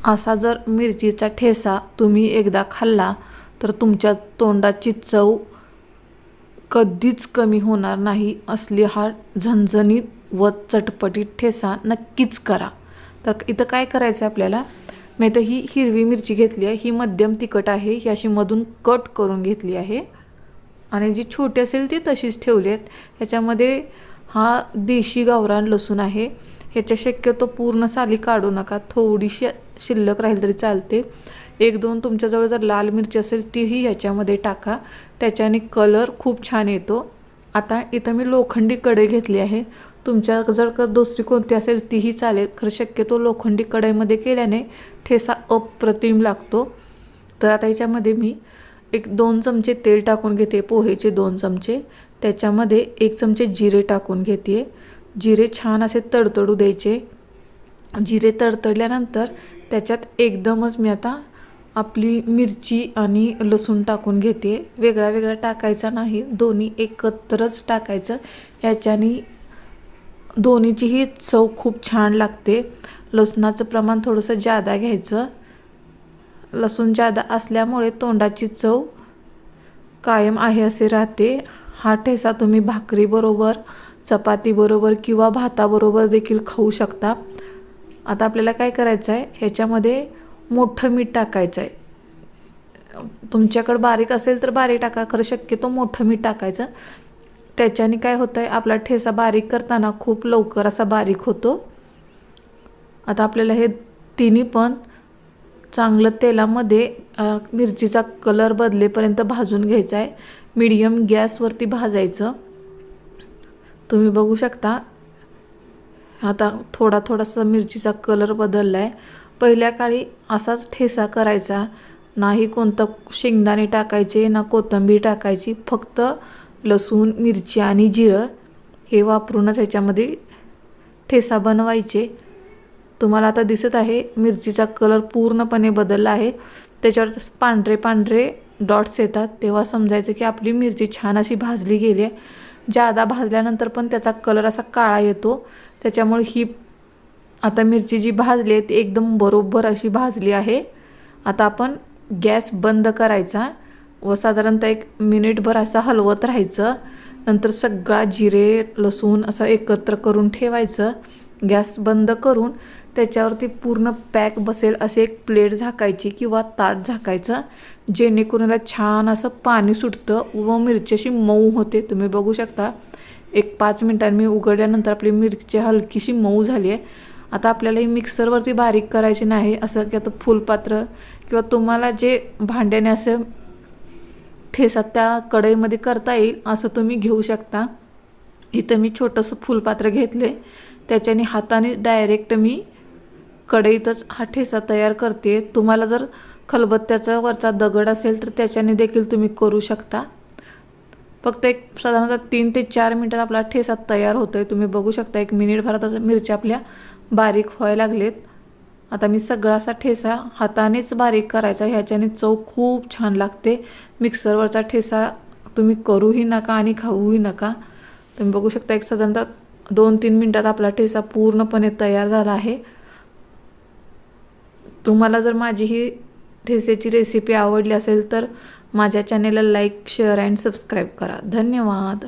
असा जर मिरचीचा ठेसा तुम्ही एकदा खाल्ला तर तुमच्या तोंडाची चव कधीच कमी होणार नाही. असली हा झणझणीत व चटपटीत ठेसा नक्कीच करा. तर इथं काय करायचं आहे आपल्याला, मी तर ही हिरवी मिरची घेतली आहे, ही मध्यम तिखट आहे, ही अशी मधून कट करून घेतली आहे आणि जी छोटी असेल ती तशीच ठेवली आहेत. ह्याच्यामध्ये हा देशी गावरान लसूण आहे. ह्याच्या शक्यतो पूर्ण साली काढू नका, थोडीशी शिल्लक राहील तरी चालते. एक दोन तुमच्याजवळ जर लाल मिरची असेल तीही ह्याच्यामध्ये टाका, त्याच्याने कलर खूप छान येतो. आता इथं मी लोखंडी कढई घेतली आहे. तुमच्या जर का दुसरी कोणती असेल तीही चालेल, खरं शक्यतो लोखंडी कढईमध्ये केल्याने ठेसा अप्रतिम लागतो. तर आता ह्याच्यामध्ये मी 1-2 चमचे तेल टाकून घेते, पोहेचे 2 चमचे. त्याच्यामध्ये 1 चमचे जिरे टाकून घेते. जिरे छान असे तडतडू द्यायचे. जिरे तडतडल्यानंतर त्याच्यात एकदमच मी आता आपली मिरची आणि लसूण टाकून घेते. वेगळा वेगळा टाकायचा नाही, दोन्ही एकत्रच टाकायचं. याच्याने दोन्हीचीही चव खूप छान लागते. लसणाचं प्रमाण थोडंसं जादा घ्यायचं. लसूण जादा असल्यामुळे तोंडाची चव कायम आहे असे राहते. हा ठेसा तुम्ही भाकरीबरोबर, चपातीबरोबर किंवा भाताबरोबर देखील खाऊ शकता. आता आपल्याला काय करायचं आहे, ह्याच्यामध्ये मोठं मीठ टाकायचं आहे. तुमच्याकडे बारीक असेल तर बारीक टाका, खरं शक्यतो मोठं मीठ टाकायचं. त्याच्याने काय होतं आहे, आपला ठेसा बारीक करताना खूप लवकर असा बारीक होतो. आता आपल्याला हे तिन्ही पण चांगलं तेलामध्ये मिरचीचा कलर बदलेपर्यंत भाजून घ्यायचं आहे. मीडियम गॅसवरती भाजायचं. तुम्ही बघू शकता आता थोडासा मिरचीचा कलर बदलला आहे. पहिल्या काळी असाच ठेसा करायचा नाही, कोणतं शेंगदाणे टाकायचे ना कोथिंबीर टाकायची, फक्त लसूण, मिरची आणि जिरं हे वापरूनच ह्याच्यामध्ये ठेसा बनवायचे. तुम्हाला आता दिसत आहे मिरचीचा कलर पूर्णपणे बदलला आहे. त्याच्यावर पांढरे पांढरे डॉट्स येतात, तेव्हा समजायचं की आपली मिरची छान अशी भाजली गेली आहे. जादा भाजल्यानंतर पण त्याचा कलर असा काळा येतो. त्याच्यामुळे ही आता मिरची जी भाजली आहे ती एकदम बरोबर अशी भाजली आहे. आता आपण गॅस बंद करायचा व साधारणतः 1 मिनिटभर असं हलवत राहायचं. नंतर सगळा जिरे लसूण असं एकत्र करून ठेवायचं. गॅस बंद करून त्याच्यावरती पूर्ण पॅक बसेल असे एक प्लेट झाकायची किंवा ताट झाकायचं, जेणेकरून छान असं पाणी सुटतं व मिरची अशी मऊ होते. तुम्ही बघू शकता 1-5 मिनिटांनी मी उघडल्यानंतर आपली मिरची हलकीशी मऊ झाली आहे. आता आपल्याला ही मिक्सरवरती बारीक करायची नाही, असं की आता फुलपात्र किंवा तुम्हाला जे भांड्याने असं ठेसा त्या कढईमध्ये करता येईल असं तुम्ही घेऊ शकता. इथं मी छोटंसं फुलपात्र घेतले, त्याच्याने हाताने डायरेक्ट मी कढईतच हा ठेसा तयार करते. तुम्हाला जर खलबत्त्याचा वरचा दगड असेल तर त्याच्याने देखील तुम्ही करू शकता. फक्त एक साधारणतः 3 ते 4 मिनिटात आपला ठेसा तयार होतोय. तुम्ही बघू शकता 1 मिनिटभरात मिरच्या आपल्या बारीक व्हायला लागलेत. आता मी सगळा असा ठेसा हातानेच बारीक करायचा, ह्याच्याने चव खूप छान लागते. मिक्सरवरचा ठेसा तुम्ही करूही नका आणि खाऊही नका. तुम्ही बघू शकता एक साधारणतः 2-3 मिनिटात आपला ठेसा पूर्णपणे तयार झाला आहे. तुम्हाला जर माझी ही ठेस्याची रेसिपी आवडली असेल तर माझ्या चॅनेलला लाईक, शेअर अँड सबस्क्राईब करा. धन्यवाद.